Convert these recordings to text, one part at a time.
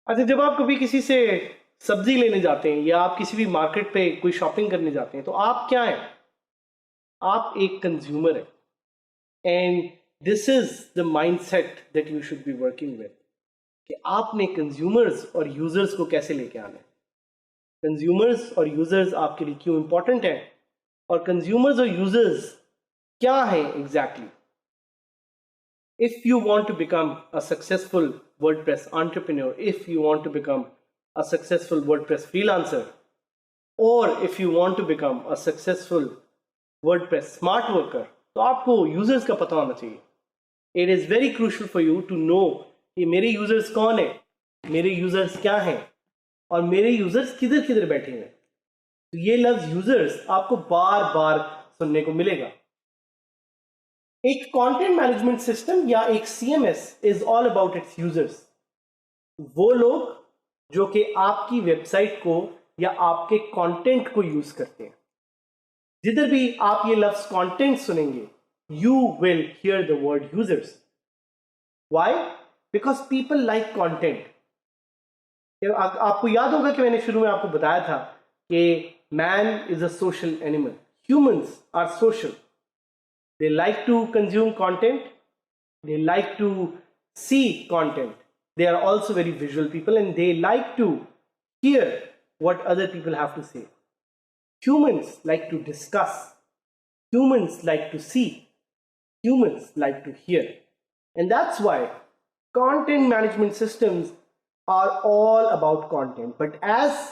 अच्छा, जब आप कभी किसी से सब्जी लेने जाते हैं या आप किसी भी मार्केट पे कोई शॉपिंग करने जाते हैं तो आप क्या हैं? आप एक कंज्यूमर हैं। And this is the mindset that you should be working with, कि आपने कंज्यूमर्स और यूजर्स को कैसे लेके आना है। कंज्यूमर्स और यूजर्स आपके लिए क्यों इंपॉर्टेंट है, और कंज्यूमर्स और यूजर्स क्या हैं exactly. If you want to become a successful WordPress entrepreneur, if you want to become a successful WordPress freelancer, or if you want to become a successful WordPress smart worker, तो आपको users का पता होना चाहिए. It is very crucial for you to know कि मेरे users कौन है, मेरे users क्या हैं, और मेरे users किधर किधर बैठे हैं. तो ये लफ्ज users आपको बार बार सुनने को मिलेगा. एक कंटेंट मैनेजमेंट सिस्टम या एक CMS is all about it's users. वो लोग जो कि आपकी वेबसाइट को या आपके कंटेंट को यूज करते हैं. जिधर भी आप ये लफ्ज कंटेंट सुनेंगे, you will hear the word users. Why? Because people like content. आपको याद होगा कि मैंने शुरू में आपको बताया था कि man is a social animal. Humans are social. They like to consume content. They like to see content. They are also very visual people and they like to hear what other people have to say. Humans like to discuss. Humans like to see. Humans like to hear. And that's why content management systems are all about content. But as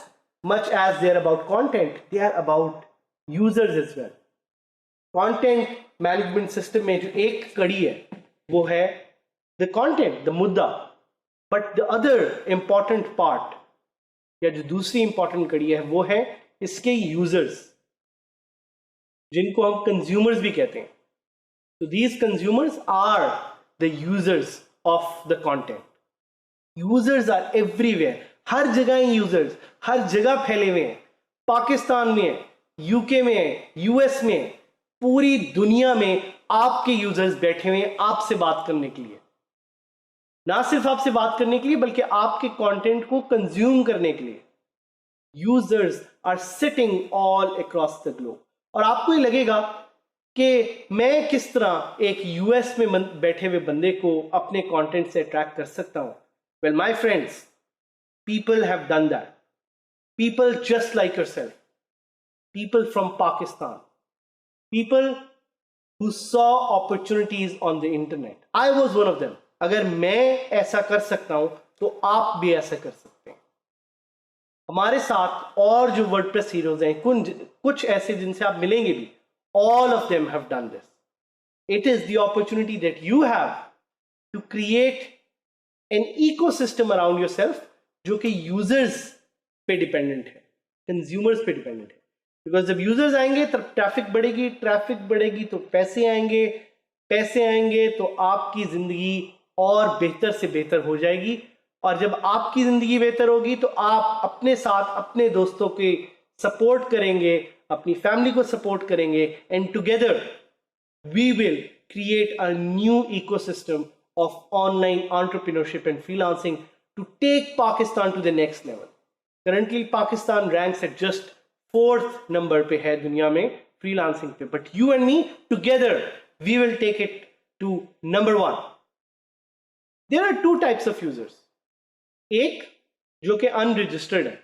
much as they are about content, they are about users as well. Content management system में जो एक कड़ी है वो है the content, the मुद्दा. But the other important part या जो दूसरी इंपॉर्टेंट कड़ी है वो है इसके यूजर्स, जिनको हम कंज्यूमर्स भी कहते हैं. तो these consumers are the users of the content. Users are everywhere. हर जगह यूजर्स हर जगह फैले हुए हैं. पाकिस्तान में, यूके में, यूएस में, पूरी दुनिया में आपके यूजर्स बैठे हुए हैं आपसे बात करने के लिए. ना सिर्फ आपसे बात करने के लिए बल्कि आपके कंटेंट को कंज्यूम करने के लिए. Users are sitting all across the globe. और आपको ये लगेगा कि मैं किस तरह एक यूएस में बैठे हुए बंदे को अपने कंटेंट से अट्रैक्ट कर सकता हूं. Well my friends, people have done that. People just like yourself. People from Pakistan. People who saw opportunities on the internet. I was one of them. अगर मैं ऐसा कर सकता हूं तो आप भी ऐसा कर सकते हैं. हमारे साथ और जो वर्डप्रेस हीरोज हैं, कुछ ऐसे जिनसे आप मिलेंगे भी, all of them have done this. It is the opportunity that you have to create an ecosystem around yourself जो कि यूजर्स पे डिपेंडेंट है, कंज्यूमर्स पे डिपेंडेंट है. बिकॉज जब यूजर्स आएंगे तब ट्रैफिक बढ़ेगी, ट्रैफिक बढ़ेगी तो पैसे आएंगे, पैसे आएंगे तो आपकी जिंदगी और बेहतर से बेहतर हो जाएगी. और जब आपकी जिंदगी बेहतर होगी तो आप अपने साथ अपने दोस्तों के सपोर्ट करेंगे, अपनी फैमिली को सपोर्ट करेंगे, and together we will create a new ecosystem of online entrepreneurship and freelancing to take Pakistan to the next level. Currently Pakistan ranks at just 4th number पे है दुनिया में फ्रीलांसिंग पे. But you and me together we will take it to number 1. There are 2 types of users. एक जो कि unregistered है.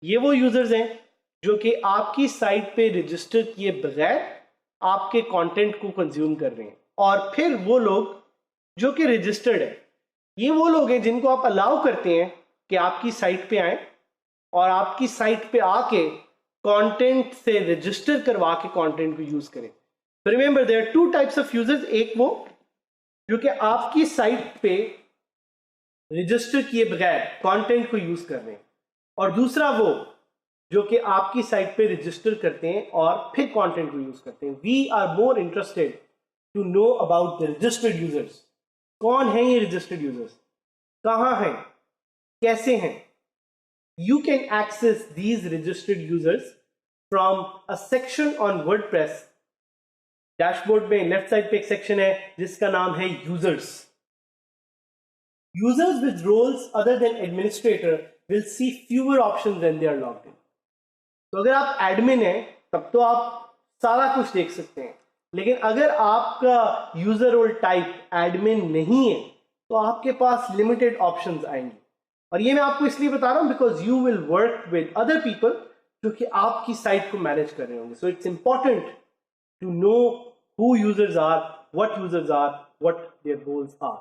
ये वो यूजर्स हैं जो कि आपकी साइट पे रजिस्टर किए बगैर आपके कंटेंट को कंज्यूम कर रहे हैं. और फिर वो लोग जो कि रजिस्टर्ड है, ये वो लोग हैं जिनको आप अलाउ करते हैं कि आपकी साइट पे आए और आपकी साइट पे आके कंटेंट से रजिस्टर करवा के कंटेंट को यूज करें. तो remember, there are 2 types of users. एक वो जो कि आपकी साइट पे रजिस्टर किए बगैर कंटेंट को यूज कर रहे हैं, और दूसरा वो जो कि आपकी साइट पे रजिस्टर करते हैं और फिर कंटेंट को यूज करते हैं. We are more interested to know about the registered users. कौन है ये रजिस्टर्ड यूजर्स, कहां हैं, कैसे हैं. You can access these registered users from a section on WordPress. Dashboard में लेफ्ट साइड पे एक सेक्शन है जिसका नाम है users. Users with roles other than administrator will see fewer options when they are logged in. तो अगर आप एडमिन हैं तब तो आप सारा कुछ देख सकते हैं, लेकिन अगर आपका यूजर रोल टाइप एडमिन नहीं है तो आपके पास लिमिटेड ऑप्शंस आएंगे. और ये मैं आपको इसलिए बता रहा हूं because you will work with other people जो कि आपकी साइट को मैनेज कर रहे होंगे. So it's important to know who users are, what users are, what their roles are.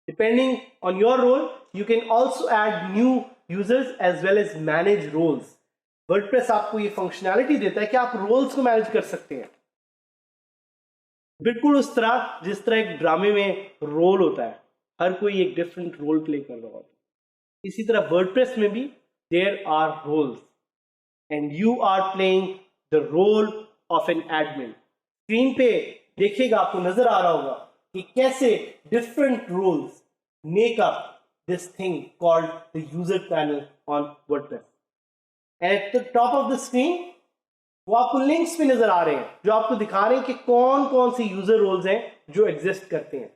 Depending on your role, you can also add new users as well as manage roles. WordPress आपको ये functionality देता है कि आप roles को manage कर सकते हैं, बिल्कुल उस तरह जिस तरह एक ड्रामे में रोल होता है, हर कोई एक डिफरेंट रोल प्ले कर रहा होता है. इसी तरह वर्डप्रेस में भी there are roles and you are playing the role of an admin. Screen पे देखिएगा, आपको नजर आ रहा होगा कि कैसे different roles make up this thing called the user panel on WordPress. And at the top of the screen वो आपको लिंक्स भी नजर आ रहे हैं जो आपको दिखा रहे हैं कि कौन कौन से यूजर रोल्स हैं जो एग्जिस्ट करते हैं.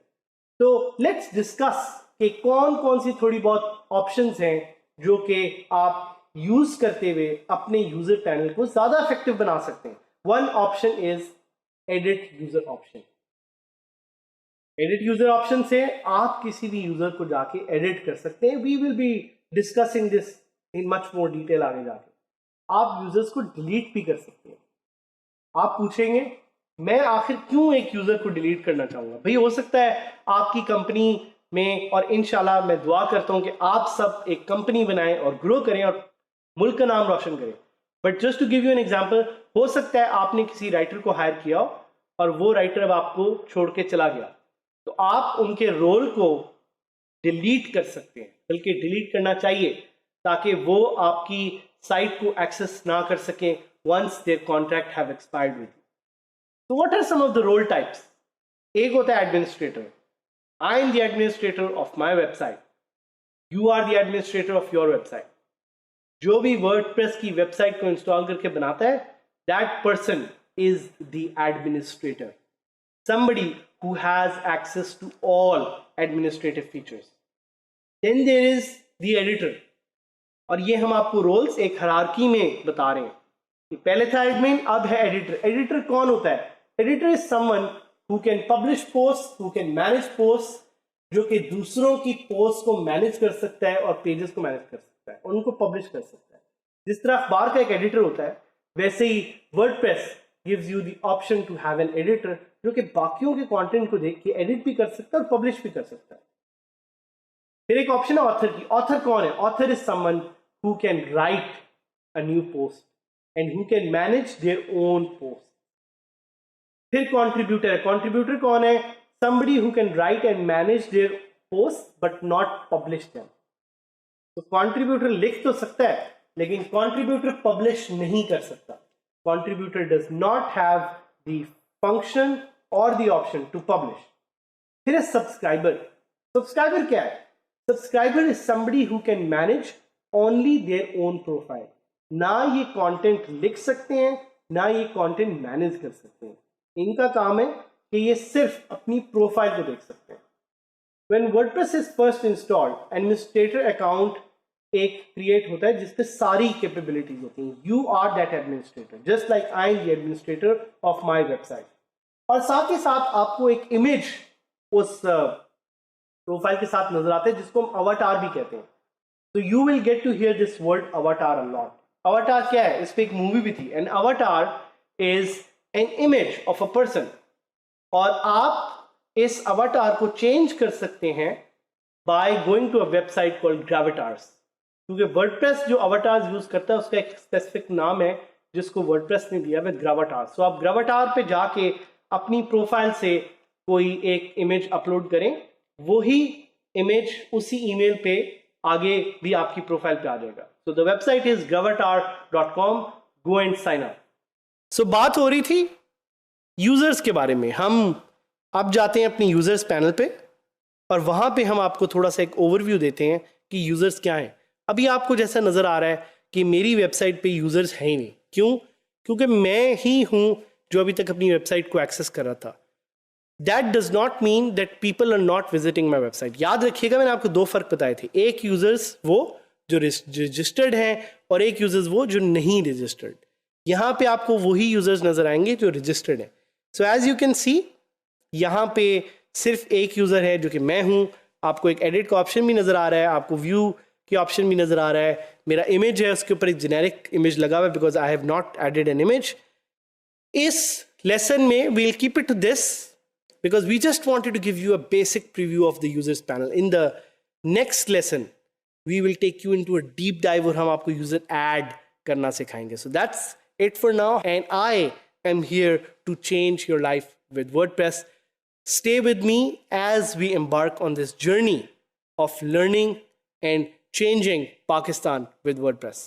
तो लेट्स डिस्कस कि कौन कौन सी थोड़ी बहुत ऑप्शंस हैं जो कि आप यूज करते हुए अपने यूजर पैनल को ज्यादा इफेक्टिव बना सकते हैं. One option is edit user option. Edit user option से आप किसी भी यूजर को जाके एडिट कर सकते हैं. We will be discussing this in much more detail आगे जाके. आप यूजर्स को डिलीट भी कर सकते हैं. आप पूछेंगे मैं आखिर क्यों एक यूजर को डिलीट करना चाहूंगा. भाई हो सकता है आपकी कंपनी में, और इंशाल्लाह मैं दुआ करता हूं कि आप सब एक कंपनी बनाएं और ग्रो करें और मुल्क का नाम रोशन करें. But just to give you an example, हो सकता है आपने किसी राइटर को हायर किया हो और वो राइटर अब आपको छोड़ के चला गया, तो आप उनके रोल को डिलीट कर सकते हैं. बल्कि डिलीट करना चाहिए ताकि वो आपकी साइट को एक्सेस ना कर सकें once their contract have expired with you. तो what are some of the role types. एक होता है administrator. I am the administrator of my website. You are the administrator of your website. जो भी वर्डप्रेस की वेबसाइट को install करके बनाता है, that person is the administrator, somebody who has access to all administrative features. Then there is the editor. और ये हम आपको रोल्स एक हायरार्की में बता रहे हैं कि पहले था एडमिन, अब है एडिटर. एडिटर कौन होता है? Editor is someone who can publish post, who can manage post, जो कि दूसरों की पोस्ट को मैनेज कर सकता है और पेजेस को मैनेज कर सकता है, उनको पब्लिश कर सकता है. जिस तरह अखबार का एक एडिटर होता है, वैसे ही WordPress gives you the option to have an editor जो कि बाकियों के कंटेंट को देख के एडिट भी कर सकता है और पब्लिश भी कर सकता है. फिर एक ऑप्शन है ऑथर की. ऑथर कौन है? Author is someone who can write a new post and who can manage their own post. फिर कंट्रीब्यूटर है. कंट्रीब्यूटर कौन है? somebody who can write and manage their posts but not publish them. तो contributor लिख तो सकता है लेकिन कंट्रीब्यूटर पब्लिश नहीं कर सकता. Contributor does not have the function और द ऑप्शन टू पब्लिश. फिर है सब्सक्राइबर. सब्सक्राइबर क्या है? Subscriber is somebody who can manage only their own profile. ना ये कंटेंट लिख सकते हैं ना ये कंटेंट मैनेज कर सकते हैं. इनका काम है कि ये सिर्फ अपनी प्रोफाइल को देख सकते हैं. When WordPress is first installed, administrator account एक क्रिएट होता है जिसपे सारी कैपेबिलिटीज होती हैं. You are that administrator, just like I am the administrator of my website. और साथ ही साथ आपको एक इमेज उस प्रोफाइल के साथ नजर आता है जिसको हम अवतार भी कहते हैं. तो you will get to hear this word avatar a lot. अवतार क्या है? इस पे एक मूवी भी थी. An avatar is an image of a person. और आप इस अवतार को चेंज कर सकते हैं by going to a website called gravatars. क्योंकि वर्डप्रेस जो अवतार्स यूज करता है उसका एक स्पेसिफिक नाम है जिसको वर्डप्रेस ने दिया है ग्रेविटार्स. तो आप ग्रेविटार पे जाके अपनी प्रोफाइल से कोई एक इमेज अपलोड करें, वही इमेज उसी ईमेल पे आगे भी आपकी प्रोफाइल पे आ जाएगा. So the website is gravatar.com. Go and sign up. So बात हो रही थी यूजर्स के बारे में. हम अब जाते हैं अपनी यूजर्स पैनल पे और वहां पे हम आपको थोड़ा सा एक ओवरव्यू देते हैं कि यूजर्स क्या हैं. अभी आपको जैसा नजर आ रहा है कि मेरी वेबसाइट पे यूजर्स हैं ही नहीं. क्यों? क्योंकि मैं ही हूं जो अभी तक अपनी वेबसाइट को एक्सेस कर रहा था. That does not mean that people are not visiting my website. याद रखिएगा मैंने आपको दो फर्क बताए थे, एक यूजर्स वो जो रजिस्टर्ड हैं और एक यूजर्स वो जो नहीं रजिस्टर्ड. यहाँ पे आपको वही यूजर्स नजर आएंगे जो रजिस्टर्ड है. So as you can see यहाँ पे सिर्फ एक यूजर है जो कि मैं हूँ. आपको एक एडिट का ऑप्शन भी नजर आ रहा है, आपको व्यू की ऑप्शन भी नजर आ रहा है. मेरा इमेज है उसके ऊपर एक जेनेरिक इमेज लगा हुआ है because I have not added an image. इस लेसन में we'll keep it to this because we just wanted to give you a basic preview of the users panel. In the next lesson, we will take you into a deep dive और हम आपको user add करना सिखाएंगे. So that's it for now. And I am here to change your life with WordPress. Stay with me as we embark on this journey of learning and changing Pakistan with WordPress.